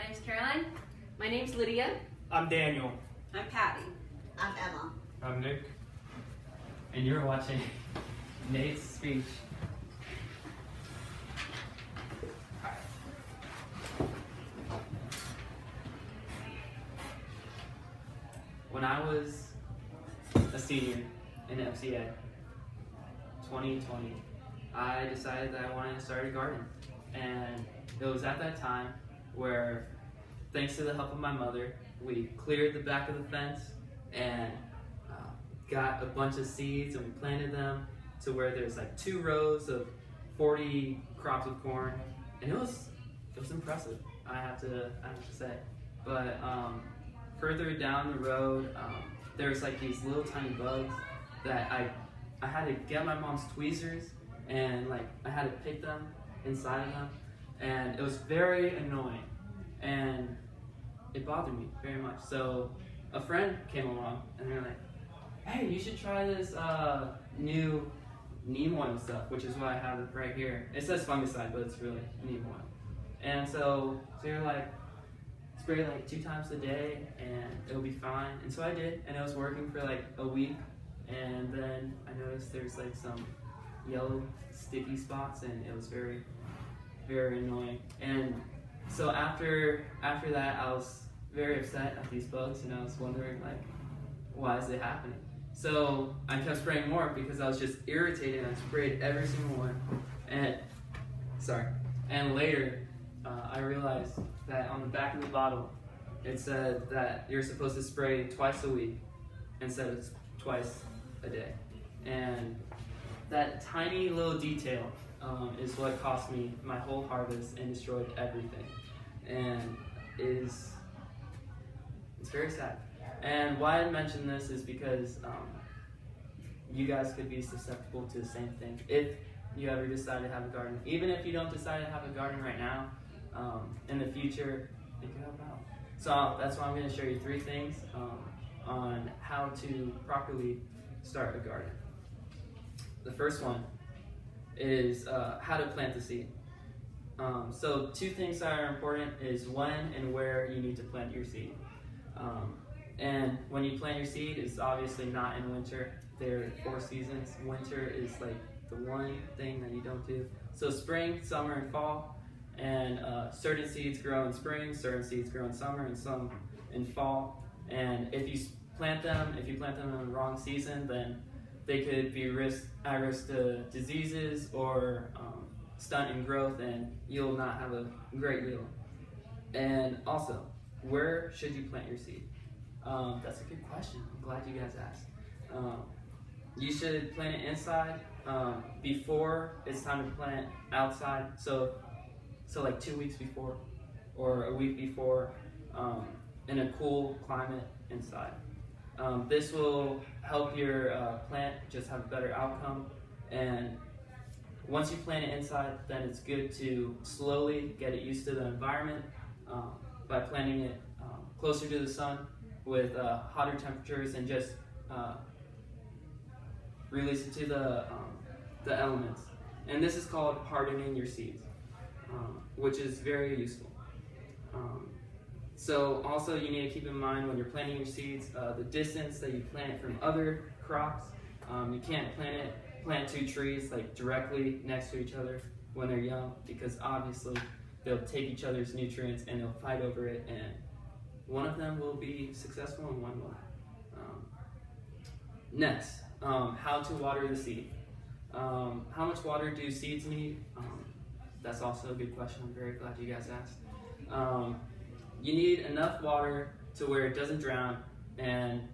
name's Caroline. My name's Lydia. I'm Daniel. I'm Patty. I'm Emma. I'm Nick. And you're watching Nate's speech. When I was a senior in FCA, 2020, I decided that I wanted to start a garden. And it was at that time where, thanks to the help of my mother, we cleared the back of the fence and got a bunch of seeds and we planted them to where there's like 2 rows of 40 crops of corn, and it was impressive, I have to say. But further down the road, there's like these little tiny bugs that I had to get my mom's tweezers and like I had to pick them inside of them, and it was very annoying and it bothered me very much. So a friend came along and they're like, hey, you should try this new neem oil stuff, which is why I have it right here. It says fungicide, but it's really neem oil. And so they're like, spray like 2 times a day and it'll be fine. And so I did, and it was working for like a week. And then I noticed there's like some yellow sticky spots, and it was very, very annoying. And so after that, I was very upset at these bugs, and I was wondering like, why is it happening? So I kept spraying more because I was just irritated, and I sprayed every single one. And later, I realized that on the back of the bottle, it said that you're supposed to spray twice a week instead of twice a day. And that tiny little detail is what cost me my whole harvest and destroyed everything. And it's very sad. And why I mention this is because you guys could be susceptible to the same thing if you ever decide to have a garden. Even if you don't decide to have a garden right now, in the future, it could help out. So that's why I'm going to show you 3 things on how to properly start a garden. The first one is how to plant the seed. So 2 things that are important is when and where you need to plant your seed. And when you plant your seed, it's obviously not in winter. There are 4 seasons. Winter is like the one thing that you don't do. So spring, summer, and fall. And certain seeds grow in spring, certain seeds grow in summer, and some in fall. And if you plant them in the wrong season, then they could be at risk to diseases or stunt in growth, and you'll not have a great yield. And also, where should you plant your seed? That's a good question. I'm glad you guys asked. You should plant it inside before it's time to plant outside. So like 2 weeks before or a week before, in a cool climate inside. This will help your plant just have a better outcome. And once you plant it inside, then it's good to slowly get it used to the environment by planting it closer to the sun with hotter temperatures, and just release it to the elements. And this is called hardening your seeds, which is very useful. So also you need to keep in mind when you're planting your seeds, the distance that you plant it from other crops. You can't plant 2 trees like directly next to each other when they're young, because obviously they'll take each other's nutrients and they'll fight over it, and one of them will be successful and one won't. Next, how to water the seed. How much water do seeds need? That's also a good question. I'm very glad you guys asked. You need enough water to where it doesn't drown and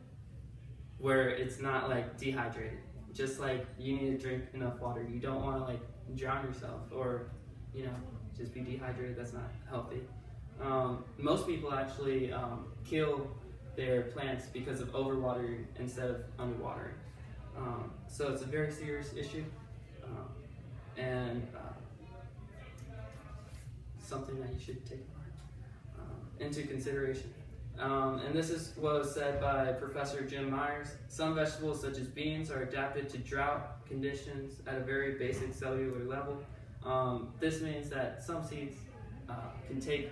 where it's not like dehydrated. Just like you need to drink enough water. You don't want to like drown yourself or just be dehydrated. That's not healthy. Most people actually kill their plants because of overwatering instead of underwatering. So it's a very serious issue, and something that you should take into consideration. And this is what was said by Professor Jim Myers. Some vegetables, such as beans, are adapted to drought conditions at a very basic cellular level. This means that some seeds can take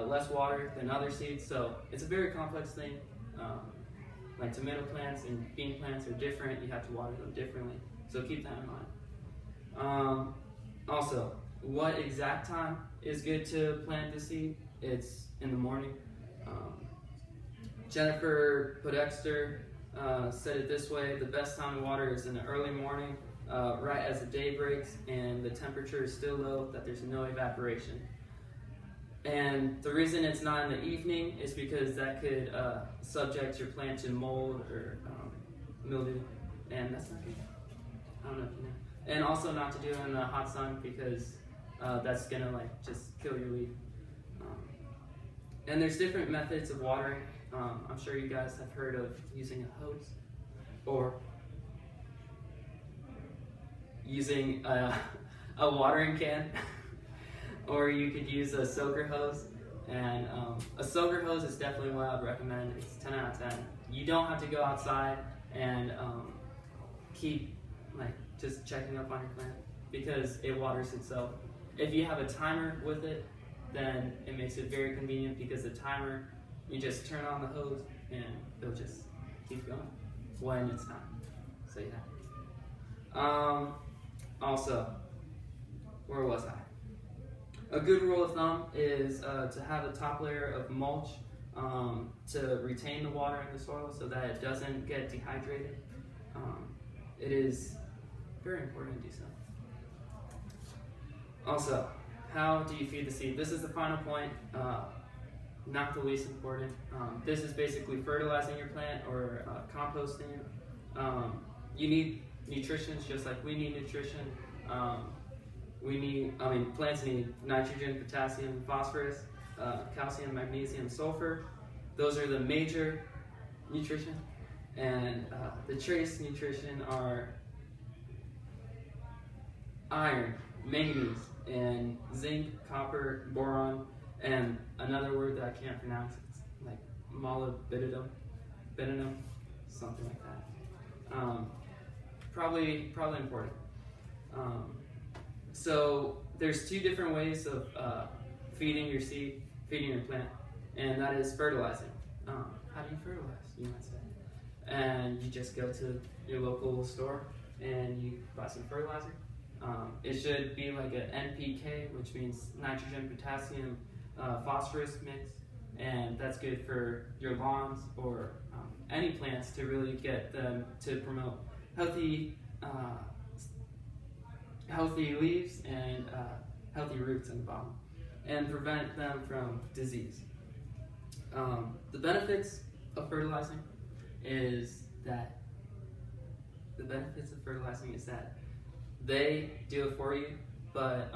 less water than other seeds. So it's a very complex thing. Like tomato plants and bean plants are different. You have to water them differently. So keep that in mind. Also, what exact time is good to plant the seed? It's in the morning. Jennifer Podexter said it this way: the best time to water is in the early morning, right as the day breaks and the temperature is still low, that there's no evaporation. And the reason it's not in the evening is because that could subject your plant to mold or mildew, and that's not good. I don't know if you know. And also not to do it in the hot sun, because that's gonna just kill your leaf. And there's different methods of watering. I'm sure you guys have heard of using a hose or using a watering can. Or you could use a soaker hose, and a soaker hose is definitely what I'd recommend. It's 10 out of 10. You don't have to go outside and keep just checking up on your plant, because it waters itself. If you have a timer with it, then it makes it very convenient, because the timer, you just turn on the hose and it'll just keep going when it's time. So yeah. Also, where was I? A good rule of thumb is to have a top layer of mulch to retain the water in the soil so that it doesn't get dehydrated. It is very important to do so. Also, how do you feed the seed? This is the final point, not the least important. This is basically fertilizing your plant or composting it. You need nutrition just like we need nutrition. Plants need nitrogen, potassium, phosphorus, calcium, magnesium, sulfur. Those are the major nutrition. And the trace nutrition are iron, manganese, and zinc, copper, boron, and another word that I can't pronounce. It's like molybdenum, something like that. Probably important. So there's two different ways of feeding your seed, feeding your plant, and that is fertilizing. How do you fertilize, you might say? And you just go to your local store and you buy some fertilizer. It should be like an NPK, which means nitrogen, potassium, phosphorus mix, and that's good for your lawns or any plants to really get them to promote healthy leaves and healthy roots in the bottom, and prevent them from disease. The benefits of fertilizing is that they do it for you, but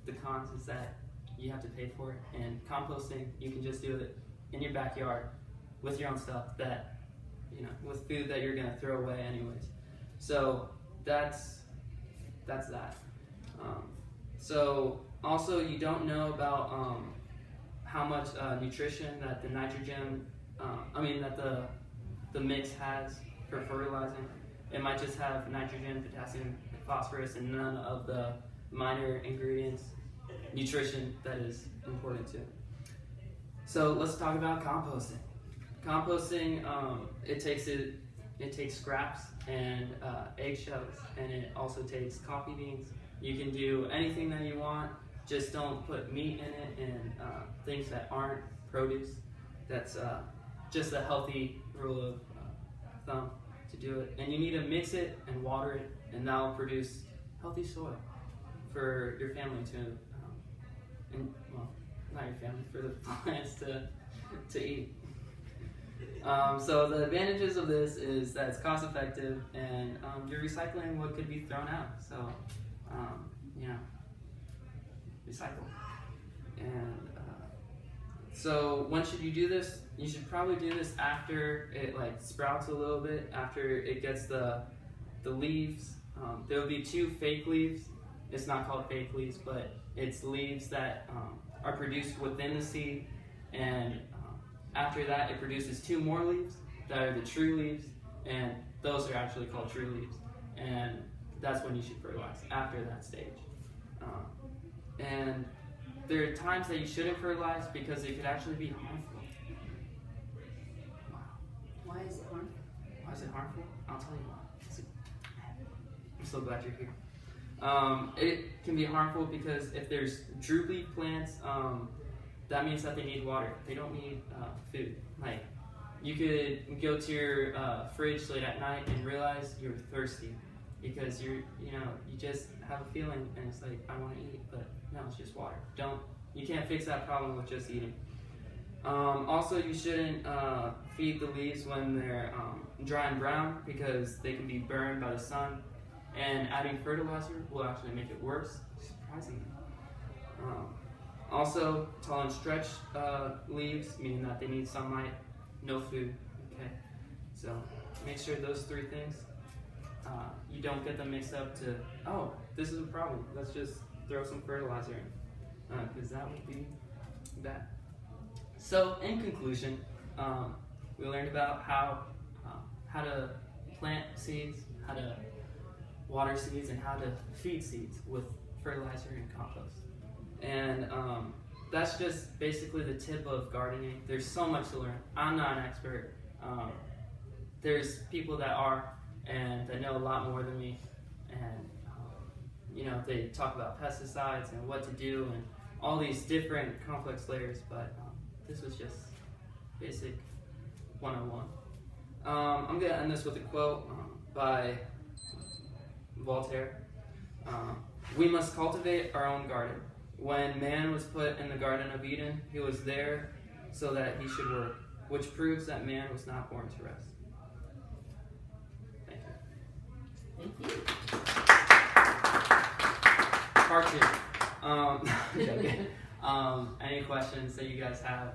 the cons is that you have to pay for it. And composting, you can just do it in your backyard with your own stuff with food that you're gonna throw away anyways. So that's that. So also, you don't know about how much nutrition that the nitrogen, that the mix has for fertilizing. It might just have nitrogen, potassium, phosphorus, and none of the minor ingredients, nutrition that is important too. So let's talk about composting. Composting, it takes scraps and eggshells, and it also takes coffee beans. You can do anything that you want, just don't put meat in it and things that aren't produce. That's just a healthy rule of thumb to do it. And you need to mix it and water it, and that will produce healthy soil for your family not your family, for the plants to eat. So the advantages of this is that it's cost effective, and you're recycling what could be thrown out. So, recycle. And so when should you do this? You should probably do this after it sprouts a little bit, after it gets the leaves. There will be 2 fake leaves. It's not called fake leaves, but it's leaves that are produced within the seed, and after that it produces 2 more leaves that are the true leaves, and those are actually called true leaves, and that's when you should fertilize, after that stage. And there are times that you shouldn't fertilize because it could actually be harmful. Wow. Why is it harmful? Why is it harmful? I'll tell you why. I'm so glad you're here. It can be harmful because if there's droopy plants, that means that they need water. They don't need food. Like, you could go to your fridge late at night and realize you're thirsty because you just have a feeling and it's like, I want to eat, but no, it's just water. You can't fix that problem with just eating. Also, you shouldn't feed the leaves when they're dry and brown because they can be burned by the sun, and adding fertilizer will actually make it worse, surprisingly. Also, tall and stretched leaves, meaning that they need sunlight, no food, okay? So make sure those three things, you don't get them mixed up to, oh, this is a problem, let's just throw some fertilizer in, because that would be bad. So in conclusion, we learned about how to plant seeds, how to water seeds, and how to feed seeds with fertilizer and compost. And that's just basically the tip of gardening. There's so much to learn. I'm not an expert. There's people that are and that know a lot more than me. And they talk about pesticides and what to do and all these different complex layers. But this was just basic 101. I'm going to end this with a quote by Voltaire. We must cultivate our own garden. When man was put in the Garden of Eden, he was there so that he should work, which proves that man was not born to rest. Thank you. Thank you. Part two. Okay. Any questions that you guys have?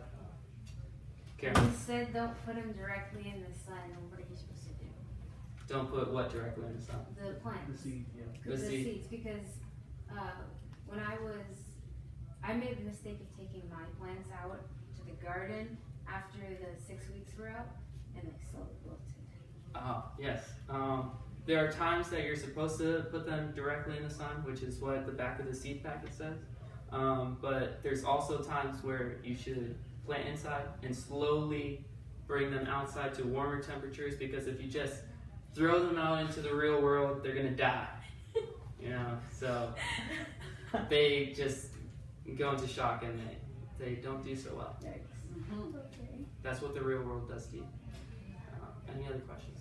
Karen? You said don't put them directly in the sun. What are you supposed to do? Don't put what directly in the sun? The plants. The seed, yeah. The The seed. seeds, because when I made the mistake of taking my plants out to the garden after the 6 weeks were up, and they slowly wilted. Yes. There are times that you're supposed to put them directly in the sun, which is what the back of the seed packet says. But there's also times where you should plant inside and slowly bring them outside to warmer temperatures, because if you just throw them out into the real world, they're gonna die. So they just go into shock and they don't do so well. Yikes. Okay. That's what the real world does to you. Any other questions?